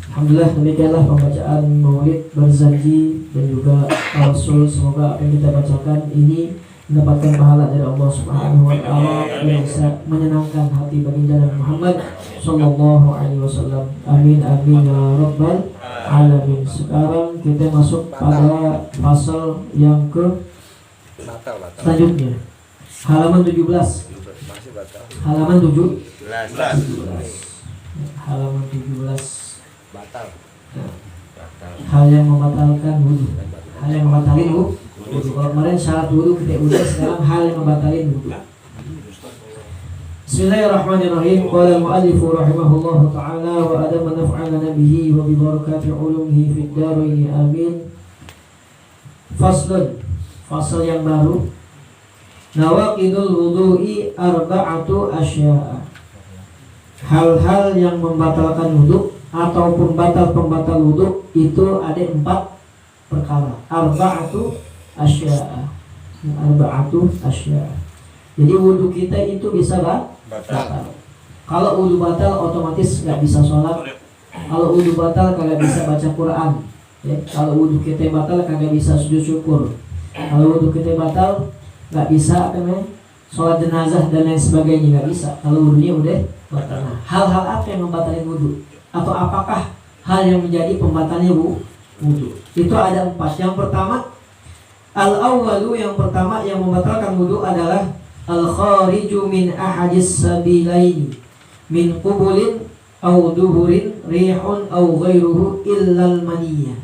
Alhamdulillah, demikianlah pembacaan Maulid Barzanji dan juga Rasul. Semoga apa yang kita bacakan ini mendapatkan pahala dari Allah Subhanahu wa taala yang bisa menyenangkan hati baginda Nabi Muhammad sallallahu alaihi wasallam. Amin amin ya rabbal alamin. Sekarang kita masuk pada pasal yang ke selanjutnya. Halaman 17. Halaman 17. Halaman 17. Batal. Hal yang membatalkan wudu. Hal yang membatalkan wudu. Kalau kemarin syarat wudu kita udah, sekarang hal yang membatalkan wudu. Bismillahirrahmanirrahim. Qala al-mu'allif rahimahullah ta'ala wa adama naf'ana bihi wa bi barakati ulumihi fid dharain amin. Faslun. Fasal yang baru. Nawaqidul wudu'i arba'atu asya'a. Hal-hal yang membatalkan wudu atau pembatal wudu itu ada 4 perkara. Arba'atu asya'a. Arba'atu asya'a. Jadi wudu kita itu bisa batal. Kalau wudu batal otomatis nggak bisa sholat. Kalau wudu batal kagak bisa baca Quran. Ya. Kalau wudu kita batal kagak bisa sujud syukur. Kalau wudu kita batal nggak bisa sholat jenazah dan lain sebagainya, nggak bisa. Kalau wudunya udah batal. Nah, hal-hal apa yang membatalkan wudu? Atau apakah hal yang menjadi pembatalnya wudu? Itu ada 4. Yang pertama, al-awwalu, yang pertama yang membatalkan wudu adalah al-khariju min ahadis sabilaini min qubulin aw duhurin rihun aw ghairuhu illal maniyah.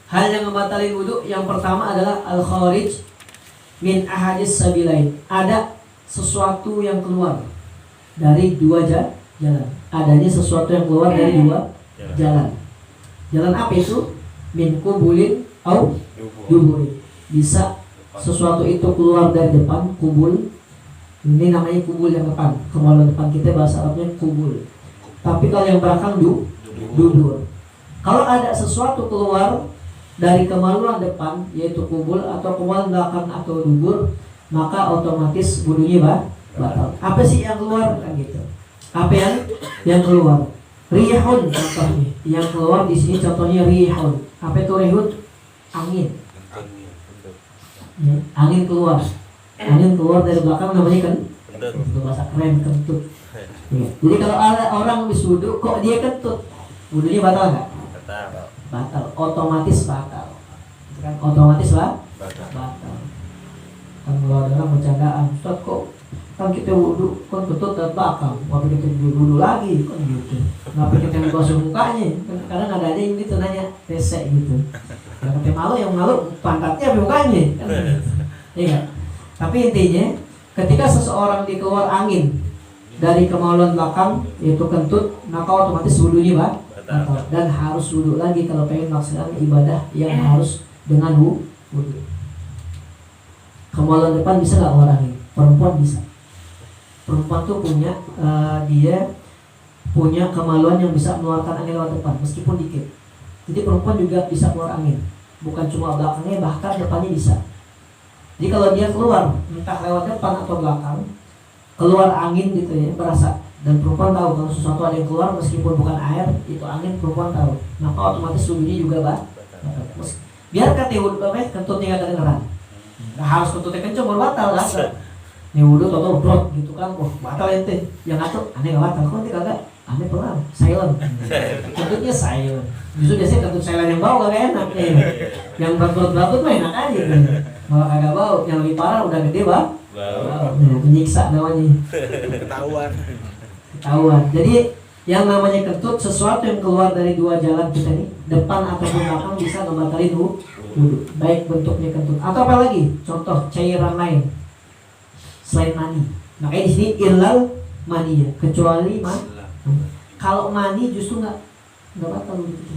Hal yang membatalkan wudu yang pertama adalah al-kharij min ahadis sabilain. Ada sesuatu yang keluar dari 2 jalan. Adanya sesuatu yang keluar dari 2 jalan. Jalan apa itu? Min kubulin au duburin. Bisa sesuatu itu keluar dari depan, kubul. Ini namanya kubul yang depan. Kemaluan depan kita bahasa Arabnya kubul. Tapi kalau yang belakang dubur. Kalau ada sesuatu keluar dari kemaluan depan, yaitu kubul, atau kemaluan belakang atau dubur, maka otomatis wudunya batal. Apa sih yang keluar? Kan gitu. Apa yang keluar? Rihun contohnya. Yang keluar di sini contohnya rihun. Apa itu rihun? Angin. Ya, angin keluar. Angin keluar dari belakang namanya kentut. Bahasa keren, kentut. Ya. Jadi kalau ada orang habis wudu kok dia kentut, wudunya batal nggak? Batal. Otomatis batal. Kan otomatis batal. Kan kalau ada orang bercandaan, Ustaz kok kan kita wudu kan kentut dan belakang, waktu kita wudu lagi kan gitu. Kenapa kita gosok mukanya? Kan kadang ada aja yang gitu nanya pesek gitu. Kalau kita malu, yang malu pantatnya mukanya kan gitu. Iya. Tapi intinya ketika seseorang dikeluar angin dari kemaluan belakang yaitu kentut, maka otomatis wudunya batal dan harus wudu lagi kalau pengen melaksanakan ibadah yang harus dengan wudu. Kemaluan depan bisa nggak keluar angin? Perempuan bisa. Perempuan tuh dia punya kemaluan yang bisa mengeluarkan angin lewat depan meskipun dikit. Jadi perempuan juga bisa keluar angin, bukan cuma belakangnya, bahkan depannya bisa. Jadi kalau dia keluar entah lewat depan atau belakang, keluar angin gitu ya, berasa. Dan perempuan tahu kalau sesuatu ada yang keluar meskipun bukan air, itu angin, perempuan tahu. Maka otomatis wudunya juga batal. Biarkan dia wudu kentutnya nggak kedengeran. Nah, harus kentutnya kenceng baru batal lah. Nih wudu toto brot gitu kan, wah batal ente. Yang ngatur aneh nggak batal, kok nanti kagak aneh pelan, silent. Kentutnya silent. Justru biasanya kentut silent yang bau kagak enak ya. Yang berat-berat mah enak aja gitu. Malah kagak bau, yang lebih parah udah gede bau. Menyiksa namanya. Ketahuan. Jadi yang namanya kentut sesuatu yang keluar dari 2 jalan kita nih, depan ataupun belakang, bisa membatalkan wudu. Baik bentuknya kentut atau apa lagi? Contoh cairan lain selain mani. Makanya di sini illal maniyah, kecuali kalau mani justru nggak batal gitu.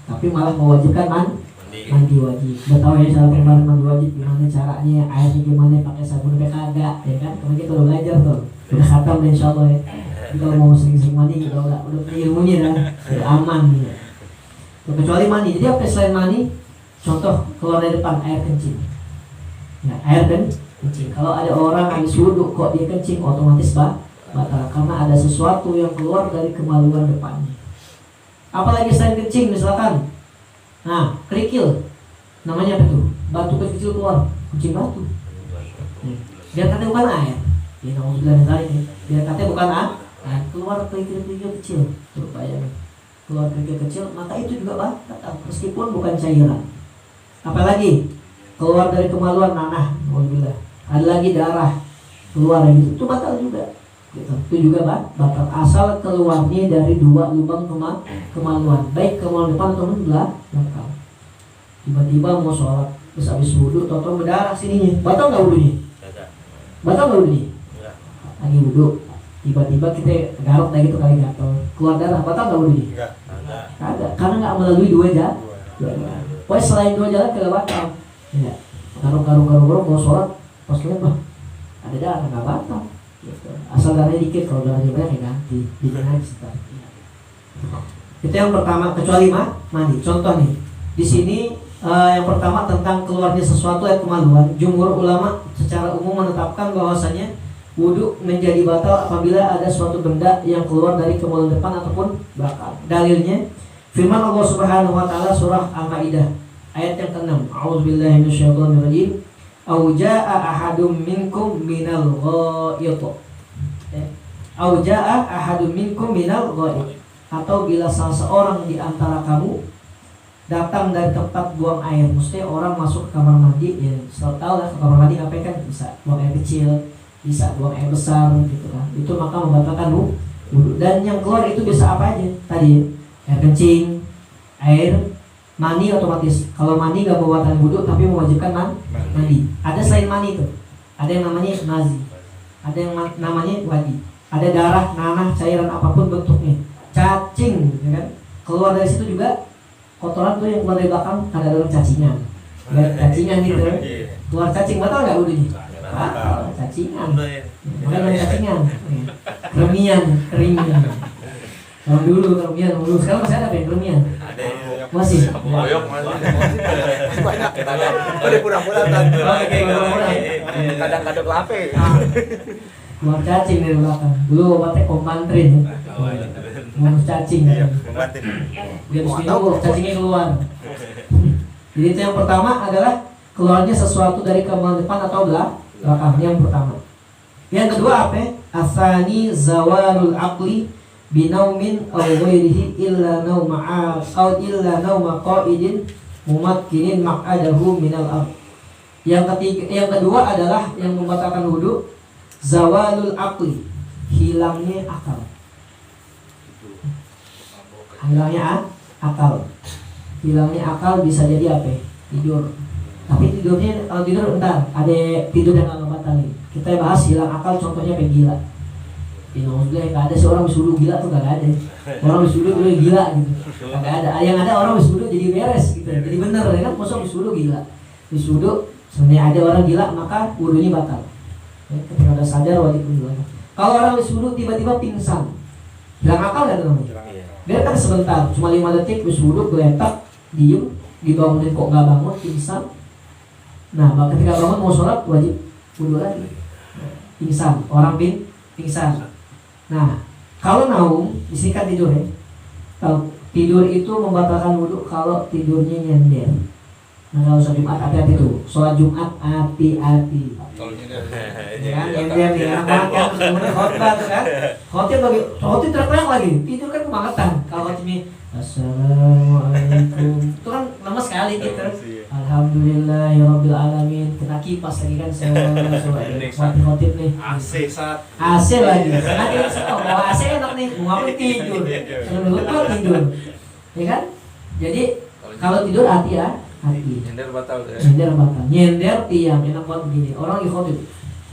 Tapi malah mewajibkan mandi wajib. Udah tahu ya cara pembahasan mandi wajib gimana caranya, airnya gimana, pakai sabun kayak kagak, ya kan? Kemarin kita udah belajar tuh, udah khatam deh insyaallah ya. Jadi kalau mau sering-sering mandi udah punya ilmunya dah, udah aman ya. Kecuali mani. Jadi apa selain mani? Contoh keluar dari depan air kencing. Ya, air kencing. Kalau ada orang habis wudhu kok dia kencing, otomatis batal karena ada sesuatu yang keluar dari kemaluan depannya. Apalagi selain kencing misalkan. Nah, kerikil. Namanya apa tuh? Batu kecil keluar, kencing batu. Biar katanya bukan air. Ya kamu bilang tadi, biar katanya bukan air. Nah, keluar kerikil-kerikil kecil. Tuh bayangin. Keluar kerikil kecil, maka itu juga batal meskipun bukan cairan. Apalagi keluar dari kemaluan nanah, alhamdulillah. Ada lagi darah keluar gitu, itu batal juga. Gitu. Itu juga batal asal keluarnya dari 2 lubang kemaluan, baik kemaluan depan atau belakang. Tiba-tiba mau sholat, terus habis wudhu, toto berdarah sininya, batal nggak wudhunya? Batal nggak wudhunya? Lagi wudhu, tiba-tiba kita garuk kayak gitu kali gatel, keluar darah, batal nggak wudhunya? Ada, karena nggak melalui 2 jalan. Pokoknya selain 2 jalan tidak batal. Ya, garuk mau sholat, pas kalian ada darah nggak batal. Gitu. Asal darahnya dikit, kalau darahnya banyak ya ganti, bikin aja. Itu yang pertama, kecuali mandi. Contoh nih, di sini yang pertama tentang keluarnya sesuatu yang kemaluan. Jumhur ulama secara umum menetapkan bahwasanya wudu menjadi batal apabila ada suatu benda yang keluar dari kemaluan depan ataupun belakang. Dalilnya firman Allah Subhanahu wa taala surah Al-Maidah ayat yang ke-6. A'udzubillahi minasyaitonirrajim. Au jaa ahadum minkum minal ghaid. Au jaa ahadum minkum minal ghaid. Atau bila salah seorang di antara kamu datang dari tempat buang air, mesti orang masuk ke kamar mandi, ya selalu tahu lah ke kamar mandi ngapain kan, bisa buang air kecil, bisa buang air besar gitu kan. Itu maka membatalkan wudu. Dan yang keluar itu bisa apa aja? Tadi air kencing, air mani otomatis. Kalau mani gak membatalkan wudu tapi mewajibkan mandi. Ada selain mani itu. Ada yang namanya nazi. Ada yang namanya wadi. Ada darah, nanah, cairan apapun bentuknya. Cacing, ya kan? Keluar dari situ juga kotoran tuh yang keluar dari belakang, ada dalam cacingan. Cacingan gitu. Keluar cacing batal nggak wudunya? Batal, cacingan. Makanya cacingan. Keremian. Kalau dulu keremian, sekarang masih ada apa yang keremian? Ada. Masih. Boyok masih. Banyak kita ada. Ada pura-pura kan. Kadang-kadang lape. Keluar cacing dari belakang. Dulu obatnya kompantrin. Ngurus cacing. Dia minum cacingnya keluar. Jadi itu yang pertama adalah keluarnya sesuatu dari kemaluan depan atau belakang. Yang pertama. Yang kedua apa? Asani zawalul aqli binaumin aw ghairihi illa nauma qa'idin mumakkinin maq'adahu minal ard. Yang kedua adalah yang membatalkan wudu zawalul aqli, hilangnya akal. Hilangnya akal bisa jadi apa? Tidur. Tapi tidurnya, kalau tidur bentar, ada tidur yang nggak batalin. Kita bahas hilang akal, contohnya kayak gila. Alhamdulillah nggak ada seorang wisuda gila tuh, nggak ada. Orang wisuda tuh gila gitu, nggak ada. Yang ada orang wisuda jadi beres gitu, jadi bener ya kan? Masa wisuda gila? Wisuda sebenarnya ada orang gila maka wudunya batal. Ya, ketika udah sadar wajib wudu. Kalau orang wisuda tiba-tiba pingsan, hilang akal nggak tuh namanya? Dia kan sebentar, cuma 5 detik wisuda geletak, diem, dibangunin kok nggak bangun, pingsan. Nah, ketika bangun mau sholat wajib wudu lagi. Pingsan, orang pingsan. Nah, kalau naum, isi kan tidur ya. Kalau tidur itu membatalkan wudu kalau tidurnya nyender. Nah, kalau sholat Jumat hati-hati tuh. Sholat Jumat hati-hati. Ya, nyender nih, anak kan kemudian khotbah tuh kan. Khotbah teriak lagi. Tidur kan kebangetan. Kalau khotbahnya Assalamualaikum, itu kan lama sekali gitu. Alhamdulillahirabbil alamin. Kena kipas lagi kan saya khotib nih. AC lagi. Nanti kalau AC enak nih, mau ngapain tidur. Kalau lupa tidur. Ya kan? Jadi kalau tidur hati. Nyender batal ya. Nyender diam, enak banget begini. Orang lagi khotib.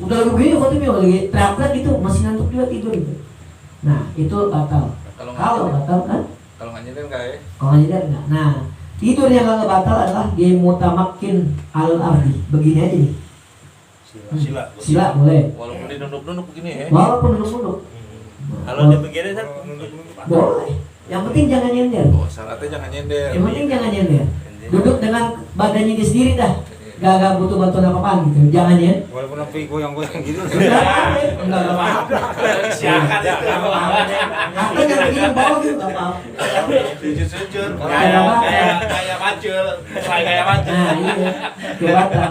Udah lagi begini khotibnya lagi teriak gitu, masih ngantuk juga tidur gitu. Nah, itu batal. Kalau batal kan? Kalau nggak nyender nggak ya? Kalau nggak nyender nggak. Nah, tidur yang nggak batal adalah dia mutamakin al-ardi. Begini aja nih. Sila boleh. Walaupun dia nunduk-nunduk begini ya. Walaupun nunduk-nunduk. Kalau dia begini kan boleh. Yang penting jangan nyender. Oh, syaratnya jangan nyender. Yang penting jangan nyender. Duduk dengan badannya dia sendiri dah. gak butuh bantuan apa-apaan gitu. Jangan ya. Walaupun sampai goyang-goyang gitu. Enggak apa-apa. Siakan ya. Atau yang begini bawa gitu enggak apa-apa. Sujud-sujud. Kayak macul. Kayak macul. Nah, iya. Kelihatan.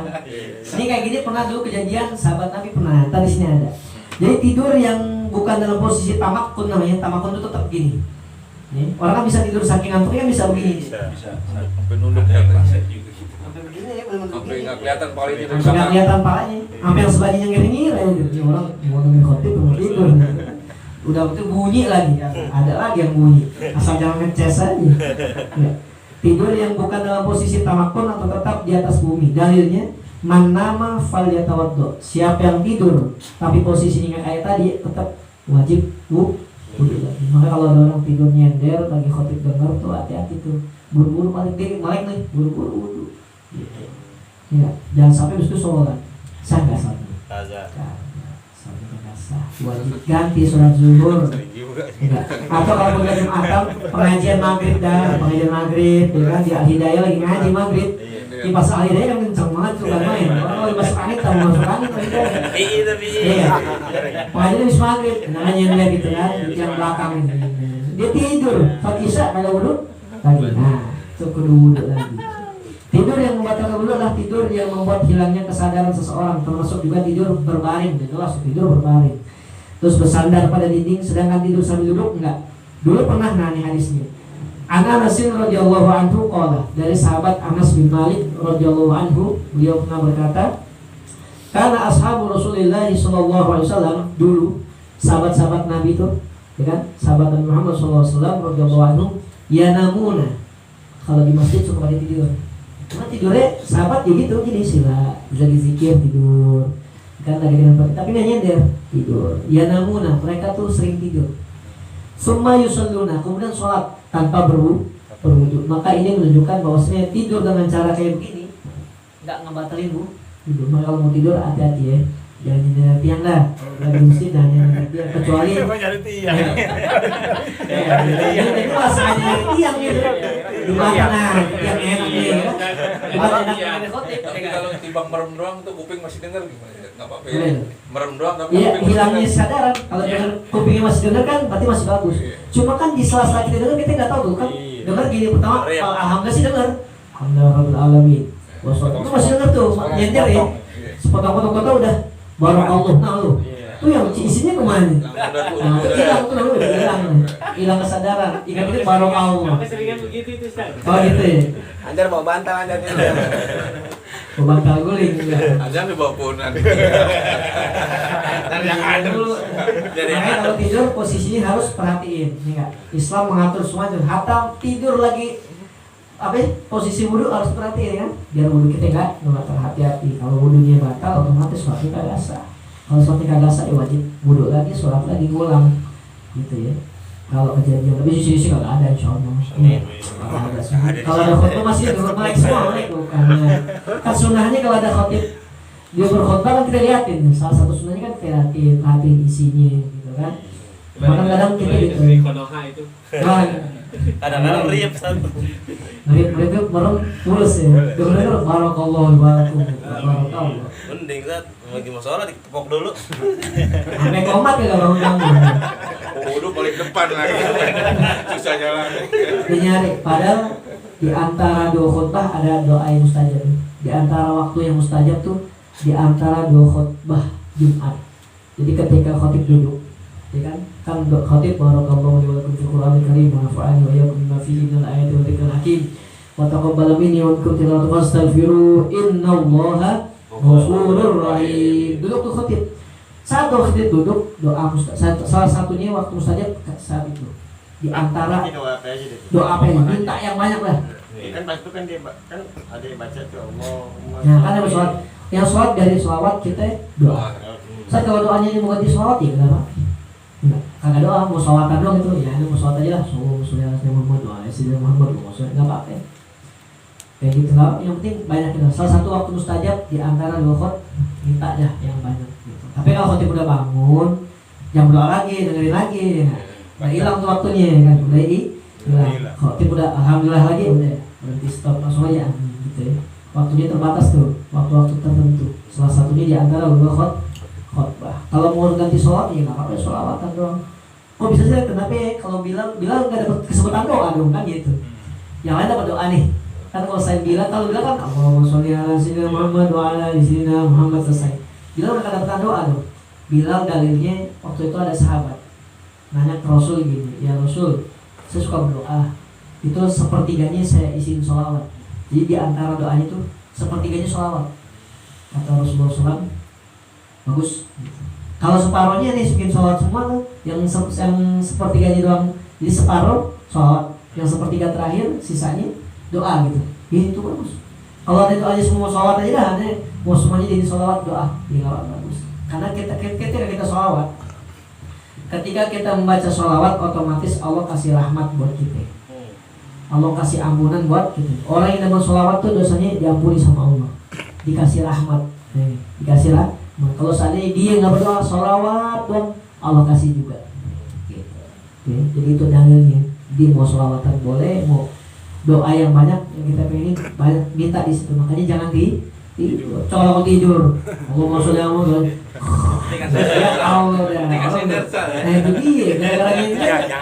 Ini kayak gini pernah dulu kejadian sahabat Nabi pernah. Tadi sini ada. Jadi tidur yang bukan dalam posisi tamakun namanya. Tamakun itu tetap gini. Nih, orang kan bisa tidur saking ngantuknya kan bisa begini. Bisa. Sampai nunduk ya. Sampai begini ya, benar-benar Sampai begini. nggak kelihatan palanya. Sampai nggak kelihatan palanya. Sampai yang sebelahnya ngiri-ngiri ya. Jadi orang mau dengerin khotib mau tidur. Udah betul bunyi lagi. Ada lagi yang bunyi. Asal jangan ngeces aja. Ya. Tidur yang bukan dalam posisi tamakun atau tetap di atas bumi. Dalilnya man nama falyatawaddo. Siapa yang tidur tapi posisinya kayak tadi tetap wajib wudu lagi. Maka kalau ada orang tidur nyender lagi khotib dengar tuh hati-hati tuh. Buru-buru paling dikit melek nih, buru-buru wudu. Gitu. Ya, jangan sampai habis itu sholat. Sah enggak sholatnya? Kagak. Wajib ganti sholat zuhur. Enggak. Atau kalau udah Jumatan pengajian maghrib dah, pengajian maghrib, ya kan di Al-Hidayah lagi ngaji maghrib. Di pas Al-Hidayah kan kenceng banget tuh kan main. Orang lagi masuk angin tahu masuk angin Al-Hidayah. Iya. Pengajian habis maghrib, nanya gitu kan, yang belakang ini. Dia tidur, saat isya kalau wudu lagi. Nah, itu kudu wudu lagi. Tidur yang membatalkan wudu adalah tidur yang membuat hilangnya kesadaran seseorang, termasuk juga tidur berbaring. Jelas tidur berbaring. Terus bersandar pada dinding, sedangkan tidur sambil duduk enggak. Dulu pernah nih hadisnya. Anas radhiyallahu anhu qala, dari sahabat Anas bin Malik radhiyallahu anhu, beliau pernah berkata, karena ashabu Rasulullah sallallahu alaihi wasallam dulu sahabat-sahabat Nabi itu, ya kan? Sahabat Nabi Muhammad sallallahu alaihi wasallam radhiyallahu anhu yanamuna. Kalau di masjid suka pada tidur. Cuma tidurnya sahabat ya gitu, jadi sila, bisa dizikir tidur. Kan lagi dengan tapi nggak nyender tidur. Yanamuna, mereka tuh sering tidur. Summa yusalluna, kemudian sholat tanpa berwudu. Maka ini menunjukkan bahwasanya tidur dengan cara kayak begini nggak ngebatalin tidur. Maka kalau mau tidur hati-hati ya, jangan nyender tiang dah. Lagi mesti dan nyender tiang kecuali ini pas nyender tiang gitu. Gimana yang enak nih ya? Gimana enak khotib? Tapi kalau timbang merem doang tuh kuping masih denger gimana ya? Nggak apa-apa ya. Merem doang tapi Iya, kuping masih hilangnya denger. kesadaran. Kalau denger kupingnya masih denger kan berarti masih bagus. Cuma kan di sela-sela kita denger kita nggak tahu tuh kan. Denger gini pertama, alhamdulillah sih denger. Alhamdulillah alamin. Itu masih denger tuh, nyender ya. Sepotong-potong kota udah barakallah nah lu. Itu yang isinya kemana? Nah, itu hilang tuh dulu, hilang kesadaran. Ingat itu barakallah. Keseringan begitu itu Ustaz. Oh gitu ya. Anjar mau bantal anjar itu. Bantal guling enggak. Aja nih bawa punan. Ntar yang ada Dulu. Makanya kalau tidur posisinya harus perhatiin, ya enggak? Islam mengatur semua itu. Hatta tidur lagi posisi wudu harus perhatiin kan? Biar wudu kita enggak hati-hati. Kalau wudunya batal otomatis sholatnya kagak sah. Kalau sholatnya kagak sah ya wajib wudu lagi, sholat lagi ngulang. Gitu ya. Kalau kejadian tapi sisi kagak ada insyaallah. Kalau ada khotbah masih melek semua melek bukan. Kan sunahnya kalau ada khotib dia berkhotbah kan kita liatin. Salah satu sunahnya kan kita liatin isinya gitu kan. Kadang-kadang kita gitu. Dari konoha itu. Nah, Kadang-kadang riap satu. mereka merem mulus ya. Dengar barakallah barakallah. Mending saat lagi mau sholat ditepok dulu. Sampai komat ya kalau bangun. Waduh paling depan lagi. Susah jalan. Dia nyari. Padahal di antara dua khutbah ada doa yang mustajab. Di antara waktu yang mustajab tuh di antara dua khutbah Jumat. Jadi ketika khotib duduk, ya kan khotib barakallahu li wa lakum fil Qur'anil karim wa nafa'ani wa iyyakum bima fihi minal ayati wa dzikril hakim wa taqabbal minni wa minkum tilawatan fastaghfiru innallaha ghafurur rahim. Duduk tuh khotib. Saat khotib duduk doa mustajab. Salah satunya waktu mustajab saat itu. Di antara doa apa yang minta yang banyak lah. Kan pas itu kan dia kan ada yang baca tuh Allah. Nah kan ada sholat. Yang sholat dari sholawat kita doa. Saat kalau doanya ini mau ganti sholawat ya kenapa? Enggak. Kagak doa mau sholawatan doang itu ya. Mau sholawat aja lah. Sallallahu Muhammad wa ala Muhammad wa sallam. Enggak apa-apa ya. Kayak gitu lah. Yang penting banyak itu. Salah satu waktu mustajab di antara dua khot minta aja yang banyak. Gitu. Tapi kalau khotib udah bangun, jangan berdoa lagi, dengerin lagi. Udah hilang tuh waktunya kan. Udah hilang. Khotib udah alhamdulillah lagi udah berhenti stop langsung aja gitu ya. Waktunya terbatas tuh, waktu-waktu tertentu. Salah satunya di antara khutbah. Kalau mau ganti sholat ya nggak apa-apa, sholawatan doang. Kok bisa sih? Kenapa ya? Kalau bilang nggak dapat kesempatan doa dong kan gitu. Yang lain dapat doa nih. Kan kalau saya bilang, kalau bilang kan Allahumma sholli ala sayyidina Muhammad wa ala ali sayyidina Muhammad, selesai. Bilang udah dapat doa dong. Bilang dalilnya waktu itu ada sahabat nanya ke Rasul gini, ya Rasul, saya suka berdoa. Itu sepertiganya saya isiin sholawat. Jadi di antara doanya itu sepertiganya sholawat. Kata Rasulullah SAW, bagus. Kalau separohnya nih bikin sholawat semua tuh, yang sepertiganya doang, jadi separoh sholawat, yang sepertiga terakhir sisanya doa gitu. Ya itu bagus. Kalau ada doanya semua sholawat aja dah, ada mau semuanya jadi sholawat doa, ya nggak bagus. Karena kita sholawat, ketika kita membaca sholawat, otomatis Allah kasih rahmat buat kita. Allah kasih ampunan buat kita. Orang yang dapat sholawat tuh dosanya diampuni sama Allah, dikasih rahmat. Dikasih rahmat. Kalau seandainya dia nggak berdoa sholawat dong, Allah kasih juga. Gitu. Jadi itu dalilnya. Dia mau sholawatan boleh, mau doa yang banyak yang kita pengen banyak minta di situ. Makanya jangan tidur. Colok tidur. Allah mau sholawat ya Allah dah. Nah itu dia. Gara-gara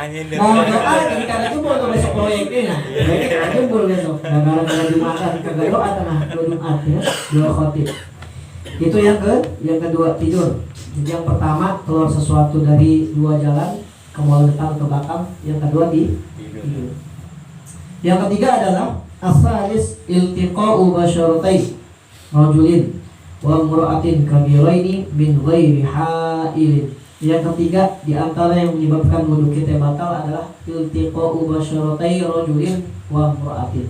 ini mau doa karena jempol tuh besok proyeknya. Karena jempol besok. Gara-gara Jumatan kagak doa tengah Jumat ya, dua khotib. Itu yang kedua tidur. Jadi yang pertama keluar sesuatu dari dua jalan, ke mual depan ke belakang. Yang kedua tidur. Yang ketiga adalah as-salis iltiqa'u basyaratai rajulin wa imra'atin kabiraini min ghairi ha'ilin. Yang ketiga di antara yang menyebabkan wudu kita batal adalah iltiqa'u basyaratai rajulin wa imra'atin.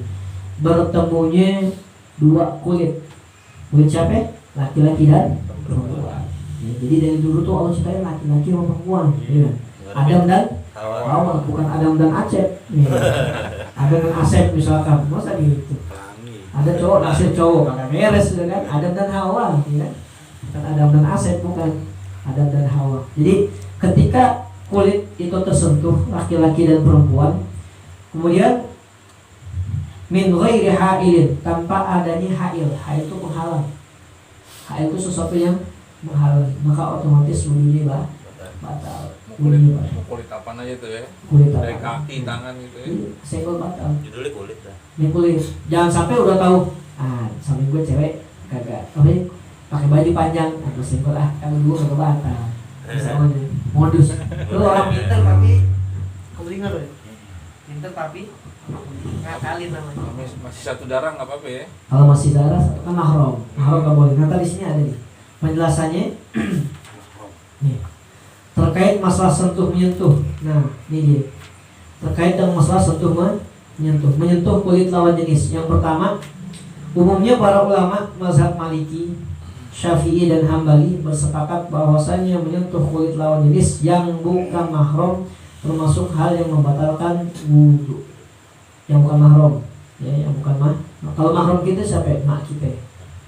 Bertemunya dua kulit. Kulit siapa? Laki-laki dan perempuan. Ya, jadi dari dulu tuh Allah ciptain laki-laki sama perempuan. Ya. Adam dan Hawa, bukan Adam dan Acep. Ya. Adam dan Asep misalkan, masa gitu. Ada cowok, Asep cowok, kagak beres sudah kan. Adam dan Hawa, ya. Bukan Adam dan Asep, bukan Adam dan Hawa. Jadi ketika kulit itu tersentuh laki-laki dan perempuan, kemudian min ghairi ha'ilin, tanpa adanya ha'il. Ha'il itu penghalang. Ha'il itu sesuatu yang menghalang, maka otomatis wudunya batal. Wudunya batal. Kulit apa aja tuh ya? Kulit Dari apa? kaki, tangan gitu ya. Senggol batal. Judulnya kulit dah. Ini kulit. Jangan sampai udah tahu. Sampai gue cewek kagak. Apa ya? Pakai baju panjang. Aku senggol kalau dulu kagak batal. Misalnya modus. Lu orang pintar tapi kamu dengar loh. Pintar tapi ngakalin namanya. Masih satu darah nggak apa-apa ya? Kalau masih darah kan mahram. Mahram nggak boleh. Nah tadi sini ada nih penjelasannya. Nih. Terkait masalah sentuh menyentuh. Nah, ini dia. Terkait dengan masalah sentuh menyentuh kulit lawan jenis. Yang pertama, umumnya para ulama mazhab Maliki, Syafi'i dan Hambali bersepakat bahwasannya menyentuh kulit lawan jenis yang bukan mahram termasuk hal yang membatalkan wudu. Yang bukan mahram, ya, yang bukan kalau mahram kita siapa? Mak kita.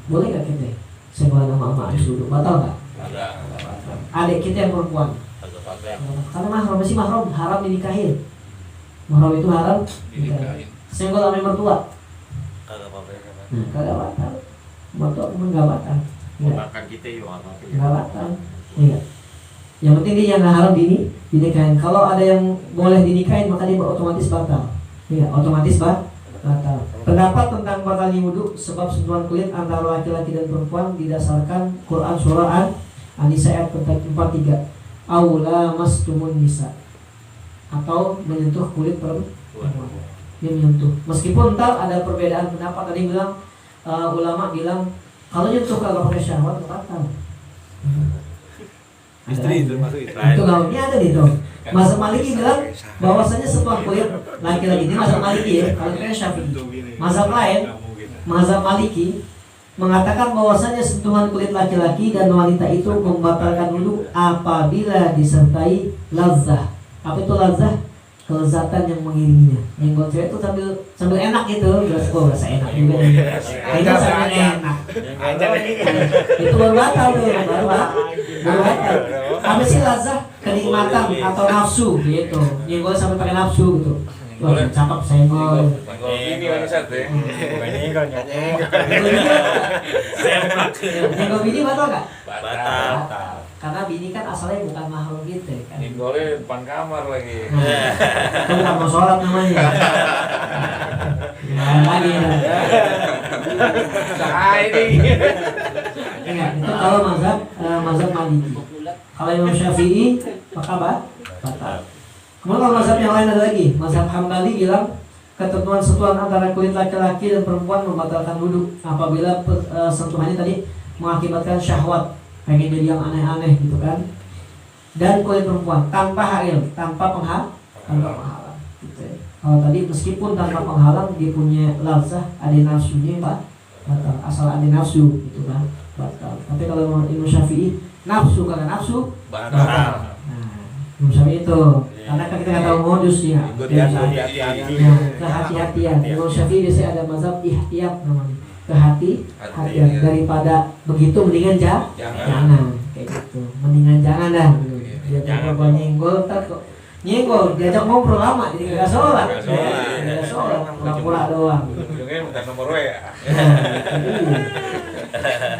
Boleh nggak kita? Saya boleh nama mak dulu. Batal nggak? Adik kita yang perempuan. Karena mahram masih mahram haram dinikahin. Mahram itu haram dinikahin. Senggol sama mertua. Kagak apa-apa. Nah, kagak batal. Mertua pun nggak batal. Makan kita yuk apa? Nggak batal. Iya. Yang penting dia yang nggak haram dinikahin. Kalau ada yang boleh dinikahin maka dia otomatis batal. Iya, otomatis batal. Pendapat tentang batalnya wudu sebab sentuhan kulit antara laki-laki dan perempuan didasarkan Quran surah An-Nisa ayat 43. Aula mastumun nisa, atau menyentuh kulit perempuan. Dia menyentuh. Meskipun ntar ada perbedaan pendapat. Tadi bilang ulama bilang kalau nyentuh kagak pakai syahwat batal. Istri itu masuk istri. Itu kalau ini ada di dong. Mazhab Maliki bilang bahwasanya sentuhan kulit laki-laki ini mazhab Maliki ya. Kalau kita Syafi'i. Mazhab lain, mazhab Maliki mengatakan bahwasanya sentuhan kulit laki-laki dan wanita itu membatalkan wudu apabila disertai lazah. Apa itu lazah? Kelezatan yang mengiringinya. Nyenggol cewek itu sambil enak gitu. Berasa enak juga. Itu sambil enak. Itu baru batal tuh, baru batal. Apa sih lazah? Kenikmatan atau nafsu gitu. Nyenggol sampai pakai nafsu gitu. Wah, cakep senggol. Senggol ini kan Ustaz ya. Bukan nyenggol, nyenggol. Nyenggol bini batal nggak? Batal. Karena bini kan asalnya bukan mahram gitu kan. Ninggolnya depan kamar lagi. Itu bukan mau sholat namanya. Ya lagi ya. Ingat, itu kalau mazhab Maliki. Kalau Imam Syafi'i maka batal. Kemudian kalau mazhab yang lain ada lagi, mazhab Hambali bilang ketentuan sentuhan antara kulit laki-laki dan perempuan membatalkan wudhu apabila sentuhannya tadi mengakibatkan syahwat, pengen jadi yang aneh-aneh gitu kan. Dan kulit perempuan tanpa hail, tanpa penghalang. Gitu ya. Kalau tadi meskipun tanpa penghalang dia punya lazah, ada nafsunya batal, asal ada nafsu gitu kan batal. Tapi kalau Imam Syafi'i nafsu karena nafsu batal. Imam Syafi'i itu karena kan kita nggak tahu modus ya. Kehati-hatian. Imam Syafi'i biasanya ada mazhab ihtiyat namanya. Kehati-hatian daripada begitu mendingan jangan kayak gitu. Mendingan jangan dah. Dia jangan nyenggol tak kok. Nyenggol diajak ngobrol lama jadi nggak sholat. Nggak sholat, pura-pura doang. Ujungnya minta nomor WA.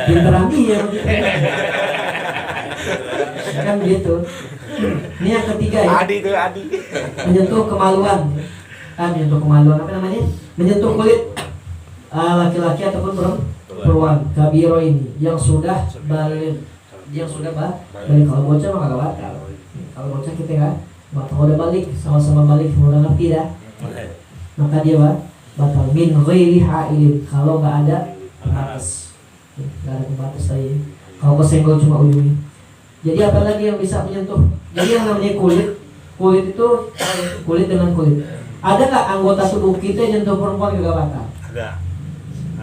Pinteran dia kan gitu. Ini yang ketiga ya. Adi. Menyentuh kemaluan. Menyentuh kemaluan apa namanya? Menyentuh kulit laki-laki ataupun perempuan. Kabiro ini yang sudah balik, kalau bocah mah kagak batal. Kalau bocah kita kan batal, udah balik, sama-sama balik, udah ngerti dah. Maka dia batal min ghairi hailin, kalau nggak ada pembatas. Nggak ada pembatas tadi. Kalau kesenggol cuma ujungnya. Jadi apa lagi yang bisa menyentuh? Jadi yang namanya kulit itu kulit dengan kulit. Ada nggak anggota tubuh kita yang nyentuh perempuan juga batal?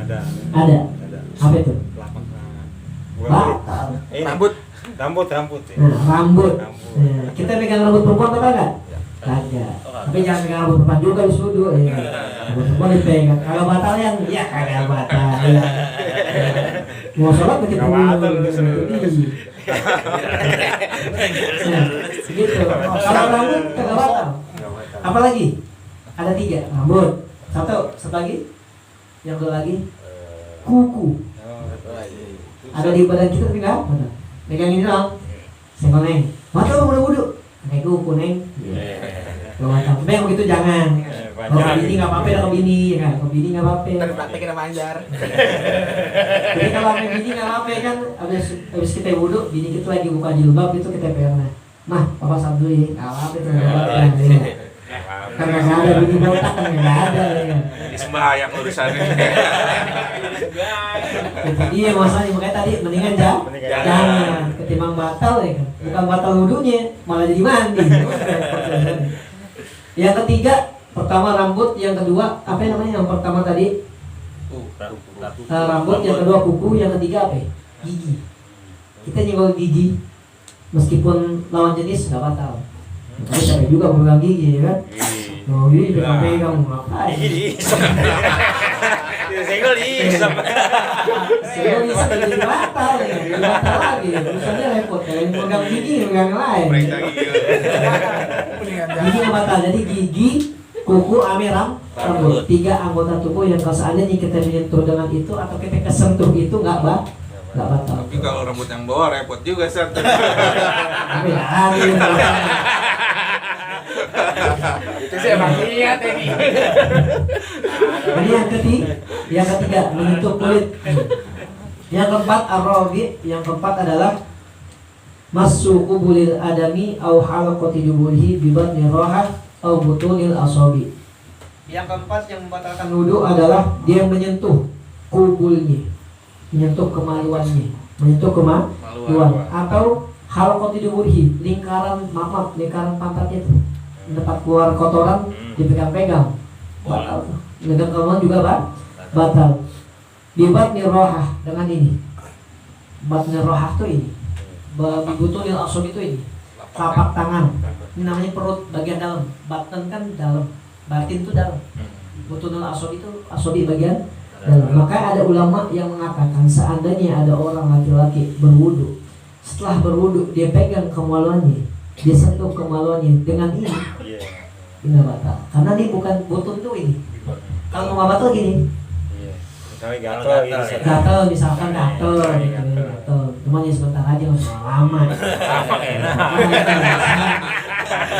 Ada. Apa itu? Batal. Rambut. Nah, rambut. Nah, kita pegang rambut perempuan batal nggak? Kagak. Tapi jangan pegang rambut perempuan juga di sudu. Ya. Rambut perempuan dipegang. Kalau batal yang ya kagak batal. Ya. Mau sholat begitu dulu. Gitu. Kalau rambut kagak batal. Apalagi? Ada 3 rambut. Satu lagi. Yang kedua lagi kuku. Ada di badan kita tapi nggak batal. Pegang ini dong. Senggol neng. Batal udah wudhu. Kayak kuku neng. Gak batal. Tapi yang begitu jangan. Kalau ke bini nggak apa-apa, kalau bini ya kan. Kalau bini nggak apa-apa. Ntar praktekin sama Anjar. Jadi kalau sama bini nggak apa-apa kan. Abis kita wudhu, bini kita lagi buka jilbab itu kita pegang nah. Mah, papa saat dulu ya. Nggak apa-apa itu nggak apa-apa. Karena nggak ada bini botak kan nggak ada ya. Ini sembahyang urusannya. Iya masalahnya makanya tadi mendingan jangan ketimbang batal ya kan. Bukan batal wudhunya, malah jadi mandi. Yang ketiga, pertama rambut, yang kedua apa namanya? Yang pertama tadi rambut, yang kedua kuku, yang ketiga apa? Gigi. Kita nyenggol gigi meskipun lawan jenis nggak batal. Tapi capek juga pegang gigi ya kan? Mau gigi pegang ngapain? Senggol isep. Senggol isep jadi batal ya, jadi batal lagi. Misalnya repot ya, pegang gigi pegang yang lain. Gigi yang batal, jadi gigi, kuku, rambut. 3 anggota tubuh yang kalau seandainya kita menyentuh dengan itu atau kita kesentuh itu nggak batal. Tapi kalau rambut yang bawah repot juga Ustaz. Tapi lagi. Itu sih emang lihat ini. Jadi yang ketiga menyentuh kulit. Yang keempat ar-rabi, yang keempat adalah massu qubulil adami au halaqati duburihi bi batni rahah au butunil asabi. Yang keempat yang membatalkan wudu adalah dia menyentuh kubulnya, menyentuh kemaluannya, menyentuh kemaluan atau halaqati duburihi, lingkaran mamat, lingkaran pantatnya itu. Tempat keluar kotoran dipegang-pegang batal. Dengan kemaluan juga batal. Bibat nirohah dengan ini. Bat nirohah tuh ini. Bibutunil asob itu ini. Telapak tangan. Ini namanya perut bagian dalam. Batin kan dalam. Batin itu dalam. Butunil asob itu asobi bagian dalam. Maka ada ulama yang mengatakan seandainya ada orang laki-laki berwudu, setelah berwudu dia pegang kemaluannya, dia sentuh kemaluannya dengan ini, Tidak batal. Karena ini bukan butun tuh ini. Kalau mau batal gini, Tapi Gatel, gatel ya. gitu. gatel misalkan gatel, gitu, gatel. Cuma ya sebentar aja nggak usah lama.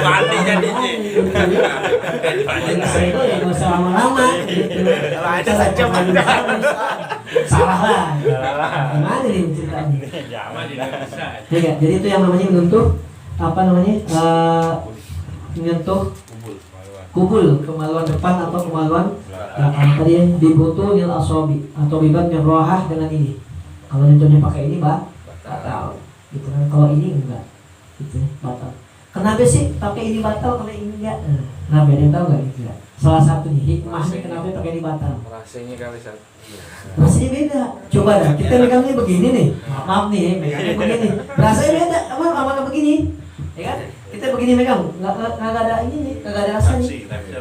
Mati jadinya. Saya itu ya nggak usah lama-lama. Gitu. Salah lah. Gimana nih ceritanya? Sama di Indonesia. Ya, nggak? Jadi itu yang namanya menyentuh apa namanya? Menyentuh kubul kemaluan depan atau kemaluan belakang. Tadi ya, dibutu nil asobi atau bibat yang rohah dengan ini. Kalau nyentuhnya pakai ini batal, gitu kan. Kalau ini enggak, gitu ya, batal. Kenapa sih pakai ini batal kalau ini enggak? Kenapa? Ada yang tahu nggak? Gitu ya. Salah satunya hikmahnya kenapa pakai ini batal? Rasanya kali saat. Rasanya beda. Coba dah, kita megangnya begini nih. Maaf nih, megangnya begini. Rasanya beda, sama begini. Ya kan? Kita begini megang, nggak ada ini nih, nggak ada rasanya.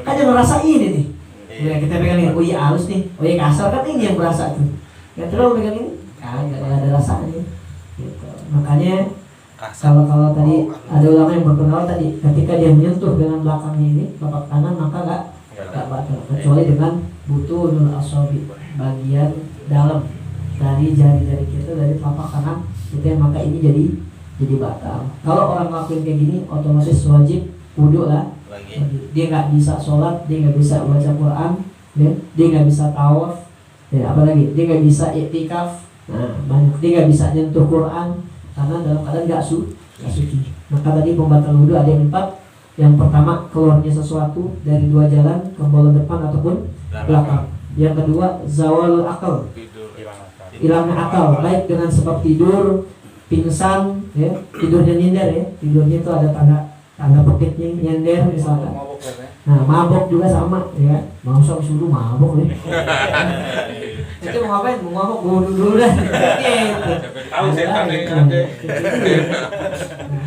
Kan yang merasa ini nih. Ya kita pegang ini, oh iya halus nih, oh iya kasar kan ini yang berasa tuh. Ya terus pegang ini, nggak ada rasanya. Gitu. Makanya kalau tadi ada ulama yang berpendapat tadi, ketika dia menyentuh dengan belakangnya ini, telapak tangan maka nggak batal, kecuali dengan butunul asobi, bagian dalam dari jari-jari kita dari telapak tangan kita, maka ini jadi batal. Kalau orang ngelakuin kayak gini, otomatis wajib wudu lah. Dia nggak bisa sholat, dia nggak bisa baca Quran, ya? Dia nggak bisa tawaf, ya, apalagi dia nggak bisa iktikaf. Nah, banyak dia nggak bisa nyentuh Quran karena dalam keadaan nggak suci. Maka tadi pembatal wudu ada yang 4. Yang pertama, keluarnya sesuatu dari 2 jalan, kembali depan ataupun belakang. Yang kedua, zawalul akal, hilangnya akal, baik dengan sebab tidur, pingsan, ya, tidurnya nyender, ya, tidurnya itu ada tanda petiknya nyender misalkan. Mabok kan ya. Nah, mabok juga sama, ya, bangsa suruh mabok nih. Itu mau ngapain? Mau mabok dulu dah. Gitu. Tahu setan nih ada.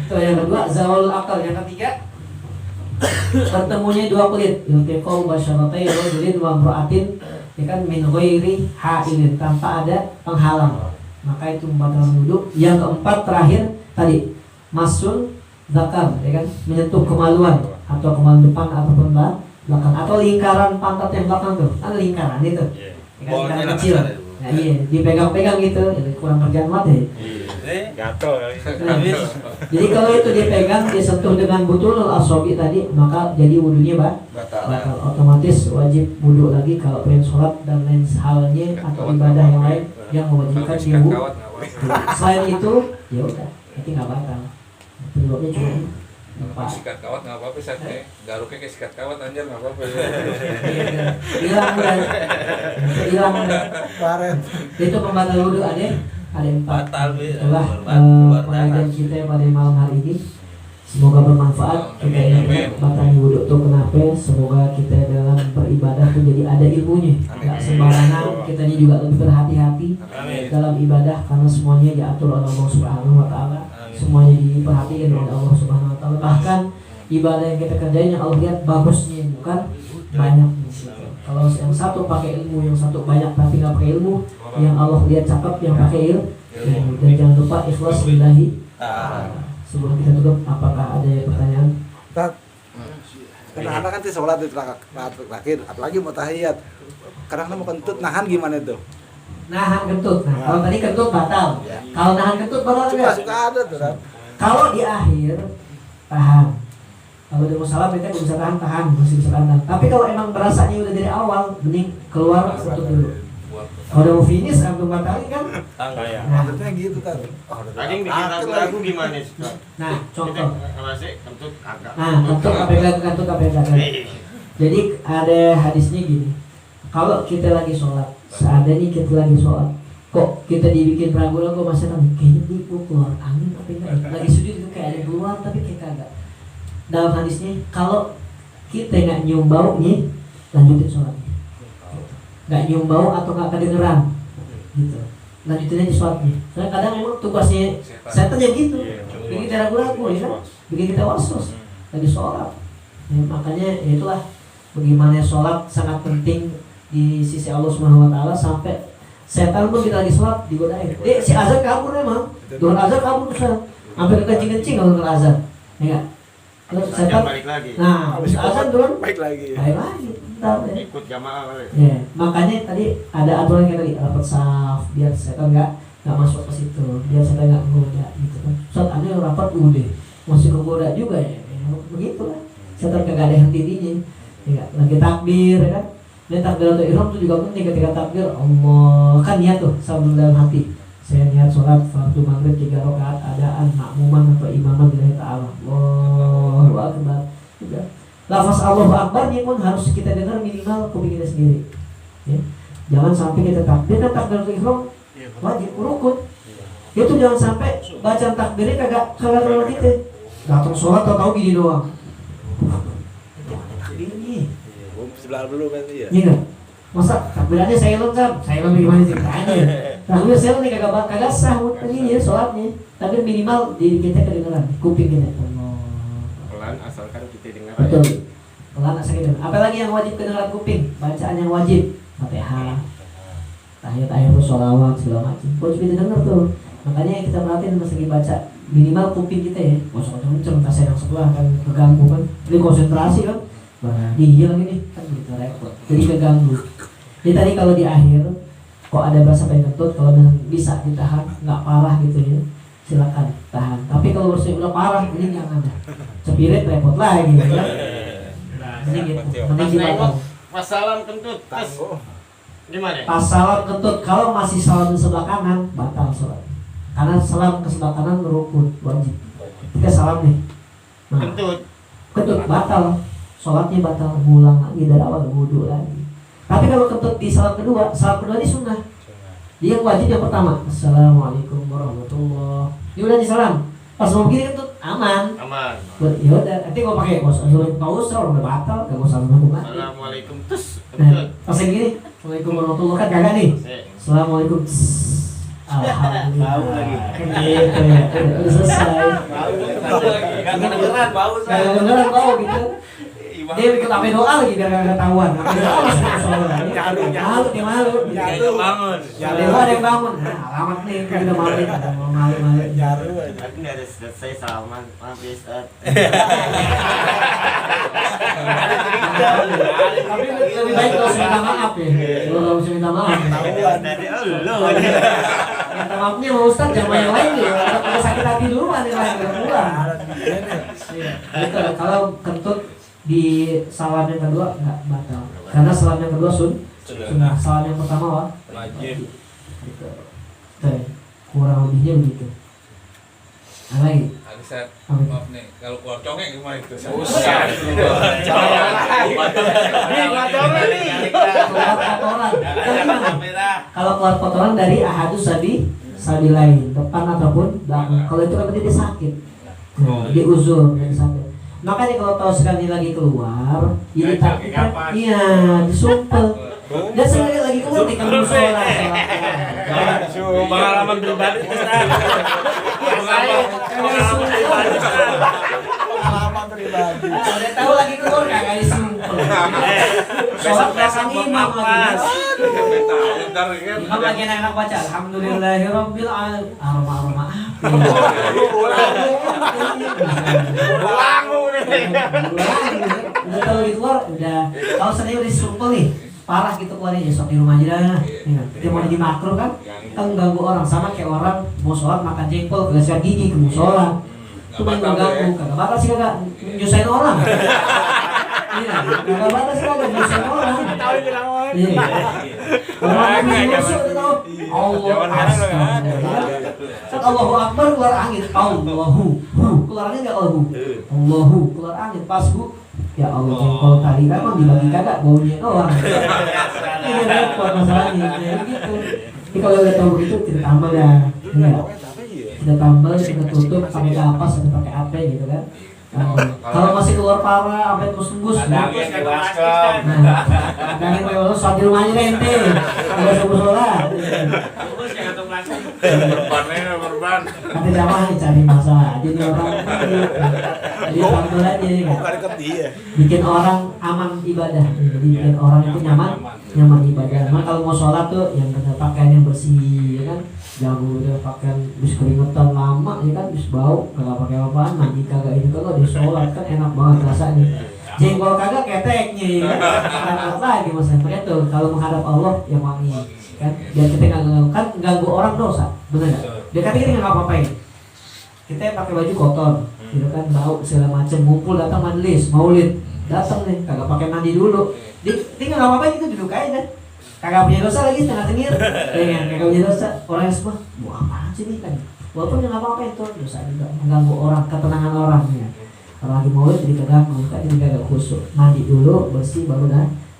Itu yang kedua, zawal akal. Yang ketiga, bertemunya 2 kulit, iltiqau basyaratai rajulin wa imra'atin, ya kan, min ghairi ha'ilin, tanpa ada penghalang. Maka itu membatalkan wudu. Yang keempat terakhir tadi masul zakar, ya kan, menyentuh kemaluan atau kemaluan depan ataupun belakang atau lingkaran pantat yang belakang tuh, ada lingkaran itu, ya kan, lingkaran kecil. Nah, iya, dipegang-pegang gitu, ya, kurang kerjaan mati. Gatel kali. Jadi kalau itu dipegang, disentuh dengan butul asobi tadi, maka jadi wudunya batal. Otomatis wajib wudu lagi kalau pengen sholat dan lain halnya atau ibadah yang lain yang mewajibkan dia wudu. Selain itu, ya udah, nanti nggak batal. Penyebabnya cuma 4. Sikat kawat nggak apa-apa saat nih. Garuknya kayak sikat kawat anjir nggak apa-apa. Hilang udah. Itu pembatal wudu ada 4. Batal, Bi. Itulah Batal. pengajian kita pada malam hari ini. Semoga bermanfaat. Kita ingat batalnya wudu tuh kenapa? Semoga kita dalam beribadah tuh jadi ada ilmunya. Nggak sembarangan. Kitanya juga lebih berhati-hati dalam ibadah karena semuanya diatur oleh Allah Subhanahu Wa Taala. Semuanya diperhatikan oleh Allah Subhanahu Wa Taala. Bahkan ibadah yang kita kerjain yang Allah lihat bagusnya, bukan banyak. Kalau yang satu pakai ilmu, yang satu banyak tapi nggak pakai ilmu, yang Allah lihat cakep yang pakai ilmu. Dan jangan lupa ikhlas lillahi. Sebelum kita tutup, apakah ada pertanyaan? Karena anak kan sholat di terakhir, apalagi mau tahiyat. Karena mau kentut nahan gimana tuh? Nahan kentut. Nah, kalau tadi kentut batal. Kalau nahan kentut batal enggak? Suka ada tuh kan. Kalau di akhir tahan. Kalau di musalah kita bisa tahan, masih bisa tahan. Tapi kalau emang berasanya udah dari awal, mending keluar kentut dulu. Kalau udah mau finish antum batalin kan? Maksudnya gitu kan. Anjing bikin lagu gimana sih? Nah, contoh. Masih kentut agak. Nah, kentut KPK. Jadi ada hadisnya gini. Kalau kita lagi sholat, seadanya kita lagi sholat, kok kita dibikin ragu-ragu masa kan kayaknya dia keluar angin tapi enggak. Lagi sujud itu kayak ada keluar tapi kayak kagak. Dalam hadisnya, kalau kita nggak nyium baunya, lanjutin sholatnya. Nggak nyium bau atau nggak kedengeran, gitu. Lanjutin aja sholatnya. Soalnya kadang memang tugasnya setan ya gitu, bikin kita ragu-ragu, ya kan? Bikin kita was-was lagi sholat. Ya, makanya ya itulah bagaimana sholat sangat penting di sisi Allah Subhanahu Wa Taala sampai setan pun kita lagi sholat digodain. Si azan kabur emang, dengan azan kabur bisa, sampai kekencing-kencing kalau dengan azan, ya nggak? Terus Saja setan, balik lagi. nah habis azan turun, baik lagi. baik lagi, bentar ya. Ikut jamaah kali. Ya, makanya tadi ada aturan kayak tadi rapat saf biar setan nggak masuk ke situ, biar setan nggak menggoda gitu kan. Saat ada yang rapat udah masih kegoda juga ya, begitu lah. Setan kagak ada henti-hentinya, ya, lagi takbir ya kan. Dan takbiratul ihram itu juga penting ketika takbir Allah kan niat tuh sambil dalam hati. Saya niat sholat fardu maghrib 3 rakaat adaan makmuman atau imaman lillahi ta'ala. Allahu akbar. Udah. Lafaz Allahu akbar ini pun harus kita dengar minimal kuping kita sendiri. Ya. Jangan sampai kita takbir dan takbiratul ihram wajib rukun. Itu jangan sampai baca takbirnya kagak keluar kita. Datang sholat tahu gini doang. Takbirnya. Sebelah dulu kan iya. Iya. Masa takbirannya saya lengkap, saya bagaimana ceritanya? Takbir saya nih kagak sah ini ya sholatnya. Tapi minimal diri kita kedengeran, kuping kita. Pelan asalkan kita dengar. Betul. Pelan asal kedengeran. Apalagi yang wajib kedengeran kuping, bacaan yang wajib, Fatihah, tahiyat, sholawat segala macam. Wajib didengar tuh. Makanya kita perhatiin pas lagi baca minimal kuping kita ya. Masuk kenceng, tas yang sebelah kan keganggu kan. Jadi konsentrasi kan. Wah, dia lagi nih kan gitu repot. Jadi keganggu. Jadi tadi kalau di akhir kok ada berasa pengen kentut, kalau bisa ditahan nggak parah gitu ya, silakan tahan. Tapi kalau bersih udah parah ini jangan ada. Cepirit repot lagi ya. Ini gitu. Mending dibatal. Pas salam kentut. Terus gimana? Pas salam kentut kalau masih salam di sebelah kanan batal sholat. Karena salam ke sebelah kanan rukun wajib. Kita salam nih. Nah, kentut batal. Sholatnya batal, ngulang lagi dari awal wudu lagi. Tapi kalau kentut di salam kedua ini sunnah. Dia yang wajib yang pertama. Assalamualaikum warahmatullah. Dia udah disalam. Pas mau begini kentut aman. Ya udah, nanti gua pakai nggak usah udah batal, gak usah nunggu mati. Assalamualaikum terus. Nah, pas yang gini, Assalamualaikum warahmatullah kan kagak nih. Assalamualaikum. Alhamdulillah. Bau lagi. Gitu ya, udah selesai. Beneran bau Kayak beneran bau gitu. Dia ikut apa doa lagi biar gak ketahuan. Malu dia malu. bangun. Dia ada yang bangun. Nah, alamat nih udah malu. Malu. Nyaru aja. Tapi nggak ada selesai salaman. Maaf ya Ustaz. Tapi lebih baik kalau minta maaf ya. Kalau nggak bisa minta maaf. Dari Allah. Minta maafnya sama Ustaz jangan yang lain ya. Kalau sakit hati dulu ada yang lain pulang. Gitu. Kalau kentut di salam yang kedua nggak batal. Karena salam yang kedua sunnah. Salam yang pertama wajib. Gitu. Tuh, kurang lebihnya begitu. Nah, lagi. Alisat, Apa? maaf nih, kalau keluar congek gimana itu? Usah. Keluar kotoran. Kalau keluar kotoran dari ahadus sabi lain, depan ataupun belakang. Kalau itu berarti dia sakit. Nah, dia uzur, dia sakit. Makanya kalau tahu sekali lagi keluar, jadi takut kan? Iya, disumpel. Dia sekali lagi keluar di kamar sholat. Pengalaman pribadi Pengalaman pribadi. Udah tahu lagi keluar kagak disumpel. Sholat belakang imam lagi. Ntar kan. Imam lagi enak baca. Alhamdulillahirabbil alamin. Aroma udah tahu di luar udah kalau sendiri udah disumpel nih parah gitu keluarnya ya sok di rumah aja dah. Dia mau jadi makro kan ganggu orang sama kayak orang mau sholat makan jengkol gak gigi ke musola itu main ganggu kagak bakal sih kagak nyusahin orang. Iya kagak bakal sih kagak nyusahin orang. Iya orang yang nyusul itu tahu Allah astagfirullah. Saat Allahu Akbar keluar angin Allahu keluar angin gak Allahu keluar angin pas ya Allah jengkol tadi kan emang dibagi kagak baunya doang. Ini repot masalahnya kayak gitu. Jadi kalau udah tahu begitu kita tambah dah. Kita tambah, kita tutup pakai kapas atau pakai apa gitu kan. Kalau masih keluar parah sampai tembus Ada yang keluaskan. dan yang mau sholat di rumahnya rente nggak usah sholat. Terus yang atau langsung. Berban. Nanti jamaah nih cari masalah jadi orang jadi tambah aja gitu. Bukan deket dia. Bikin orang aman ibadah, jadi bikin orang itu nyaman ibadah. Nah kalau mau sholat tuh yang benar pakaian yang bersih, ya kan? jago udah pakaian bis keringetan lama ya kan, bis bau kagak pakai apa-apaan, mandi kagak ini kagak dia sholat kan enak banget rasanya. Jengkol kagak keteknya ya kan, enak lagi mas Hendra tuh kalau menghadap Allah yang wangi kan, biar kita nggak kan ganggu orang dosa, bener nggak? Dia kata kita nggak apa-apain, kita pakai baju kotor, gitu kan bau segala macem, ngumpul datang majelis maulid, datang nih kagak pakai mandi dulu, tinggal nggak apa-apa itu duduk aja kan. Kagak punya dosa lagi setengah tengir, ya kagak punya dosa. Orang yang semua, wah apaan sih ini kan? Walaupun nggak apa-apa itu dosa juga, mengganggu orang, ketenangan orang ya. Kalau lagi maulid jadi keganggu, kan jadi kagak khusyuk. Mandi dulu, bersih baru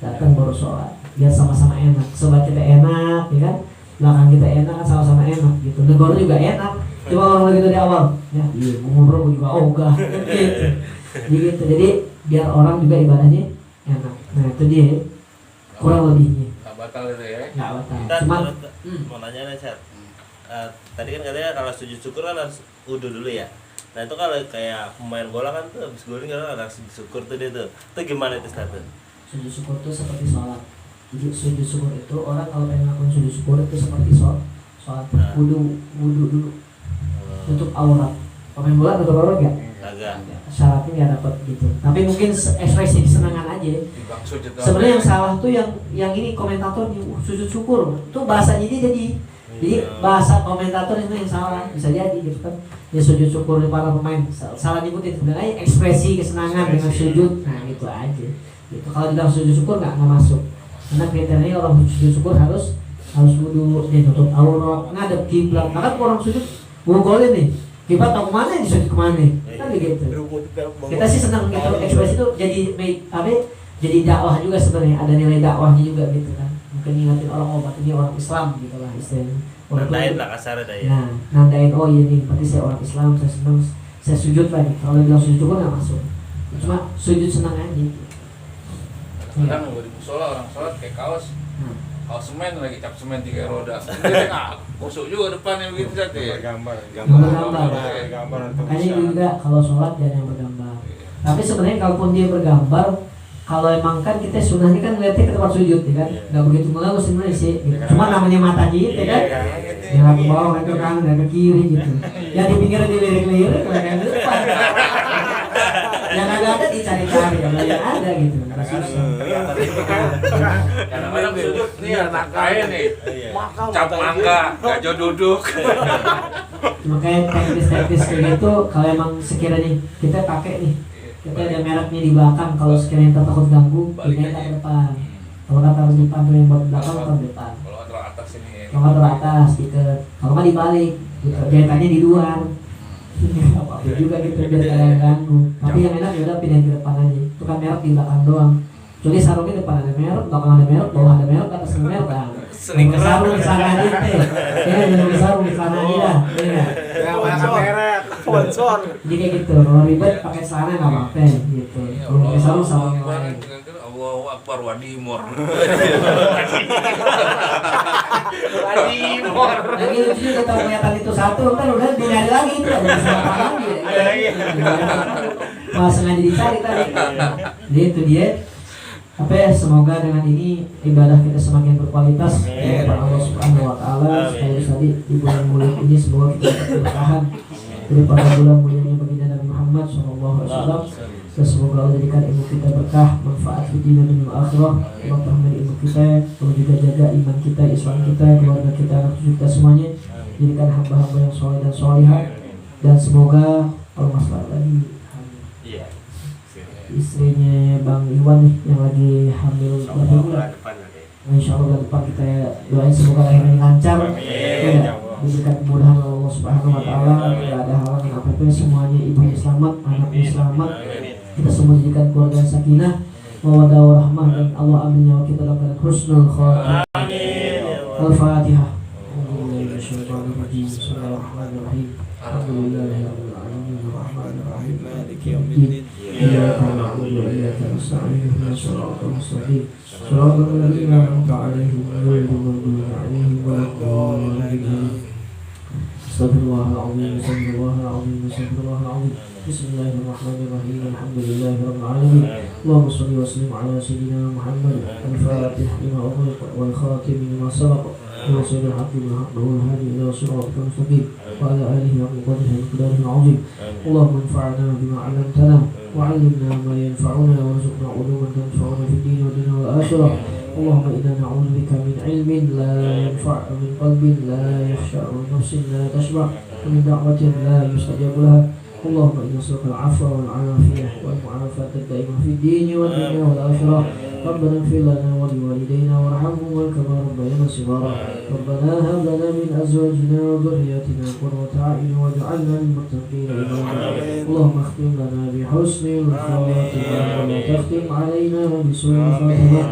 datang baru sholat. Biar sama-sama enak. Sobat kita enak, ya kan? Belakang kita enak, kan sama-sama enak gitu. Negara juga enak. Coba orang lagi dari awal, ya iya ngobrol juga ogah, gitu. Jadi biar orang juga ibadahnya enak. Nah itu dia kurang lebihnya. Batal itu ya. Nggak batal. Dan Cuma mau nanya nih Chat, tadi kan katanya kalau sujud syukur kan harus wudu dulu ya. Nah itu kalau kayak pemain bola kan tuh habis golin kan harus sujud syukur tuh dia tuh. Itu gimana itu status? sujud syukur itu seperti sholat. Jadi sujud syukur itu orang kalau pengen melakukan sujud syukur itu seperti sholat. Wudu dulu. Tutup aurat. Pemain bola tutup aurat nggak? Agak. Syaratnya nggak dapat gitu. Tapi mungkin ekspresi kesenangan aja. Sebenarnya yang salah tuh yang ini komentator nih sujud syukur. Itu bahasanya dia jadi bahasa komentator itu yang salah, bisa jadi gitu kan. Ya sujud syukur para pemain salah nyebutin, sebenarnya ekspresi kesenangan dengan sujud. Nah itu aja. Gitu. Kalau di dalam sujud syukur nggak masuk. Karena kriterianya orang sujud syukur harus wudu, dia tutup aurat, ngadep kiblat. Maka orang sujud mau golin nih. Kita tahu kemana yang disujud kemana, kan begitu. Kita sih senang gitu, ekspresi itu jadi dakwah juga sebenarnya, ada nilai dakwahnya juga gitu kan. Mungkin ingatin orang ini orang Islam gitu lah istilahnya. Nandain lah kasar ada ya. Nah, nandain iya nih, berarti saya orang Islam, saya senang, saya sujud lagi. Kalau bilang sujud juga nggak masuk, cuma sujud senang aja. Kadang nggak di musola orang sholat kayak kaos semen lagi cap semen 3 roda. Jadi kusuk juga depannya begitu saja. Gambar. Makanya juga kalau sholat jangan yang bergambar. Tapi sebenarnya kalaupun dia bergambar, kalau emang kan kita sunahnya kan ngeliatnya ke tempat sujud, ya kan? Nggak begitu mengganggu sebenarnya sih. Gitu. Cuma namanya mata kita kan, yang ke bawah, yang ke kanan, yang ke kiri gitu. Yang di pinggir dilirik-lirik, yang di depan. Yang ada dicari-cari, yang ada gitu. Kadang-kadang sujud nih anak kaya nih, cap mangga, gajah duduk. Makanya teknis-teknis kayak gitu, kalau emang sekiranya kita pakai nih, kita ada mereknya di belakang, kalau sekiranya kita takut ganggu, kita ke depan. Kalau nggak taruh di depan tuh yang buat belakang, taruh di depan. Kalau nggak taruh atas ini. Kalau nggak taruh atas, diikat. Kalau nggak dibalik, gitu. Jahitannya di luar. Apa juga gitu biar kalian ganggu. Tapi yang enak ya udah pindah ke depan aja. Itu kan merek di belakang doang. Kecuali sarungnya depan ada merek, belakang ada merek, bawah ada merek, atas ada merek. Nah, sarung sana aja teh. Ya jangan sarung sana aja dah. Yang banyak merek, sponsor. Jadi kayak gitu. Kalau ribet pakai celana nggak apa-apa gitu. Kalau pakai sarung sama yang lain. Allahu Akbar wadimor. Lagi lucu juga tahu kelihatan itu satu, kan udah dicari lagi itu ada siapa lagi. Malah sengaja dicari tadi. Jadi itu dia. Apa ya, semoga dengan ini ibadah kita semakin berkualitas kepada Allah Subhanahu wa taala. Sekali tadi di bulan mulia ini semoga kita dapat bertahan daripada bulan mulia baginda Nabi Muhammad sallallahu alaihi wasallam. Dan semoga Allah jadikan ilmu kita berkah, manfaat di dunia dan akhirah. Allah rahmati ilmu kita, Allah juga jaga iman kita, Islam kita, keluarga kita, anak cucu kita semuanya. Jadikan hamba-hamba yang soleh dan solihah. Dan semoga kalau masalah lagi istrinya Bang Iwan nih yang lagi hamil berapa bulan? Insya Allah bulan depan kita doain semoga lahirnya lancar, diberikan kemudahan Allah Subhanahu wa taala, tidak ada halangan apa-apa, semuanya ibunya selamat, anaknya selamat, kita semua jadikan keluarga sakinah, mawaddah warahmah, dan Allah ambil nyawa kita dalam keadaan husnul khatimah. Al-Fatihah. Bismillahirrahmanirrahim. Alhamdulillahirabbil alamin arrahmanir rahim maliki yaumiddin. إياك نعبد وإياك نستعين اهدنا الصراط المستقيم صراط الذين أنعمت عليهم غير المغضوب عليهم ولا الضالين استغفر الله العظيم استغفر الله العظيم استغفر الله العظيم بسم الله الرحمن الرحيم الحمد لله رب العالمين اللهم صل وسلم على سيدنا محمد الفاتح لما أغلق والخاتم لما سبق ناصر الحق بالحق والهادي إلى صراطك المستقيم وعلى آله وقدره ومقداره العظيم. اللهم انفعنا بما علمتنا وعلمنا ما ينفعنا وارزقنا علوما تنفعنا في الدين والدنيا والآخرة. اللهم إنا نعوذ بك من علم لا ينفع ومن قلب لا يخشع ومن نفس لا تشبع ومن دعوة لا يستجاب لها. اللهم إنا نسألك العفو والعافية والمعافاة الدائمة في الدين والدنيا والآخرة. ربنا اغفر لنا ولوالدينا وارحمهما كما ربيانا صغارا. ربنا هب لنا من أزواجنا وذرياتنا قرة أعين واجعلنا للمتقين إماما. اللهم اختم لنا بحسن الخاتمة ولا تختم علينا بسوء الخاتمة.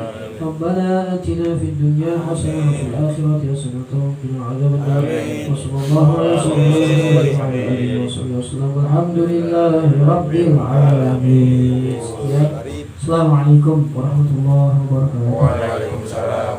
ربنا آتنا في الدنيا حسنة وفي الآخرة حسنة وقنا عذاب النار. وصلى الله على سيدنا محمد وعلى آله وصحبه وسلم والحمد لله رب العالمين. Assalamualaikum warahmatullahi wabarakatuh. Waalaikumsalam.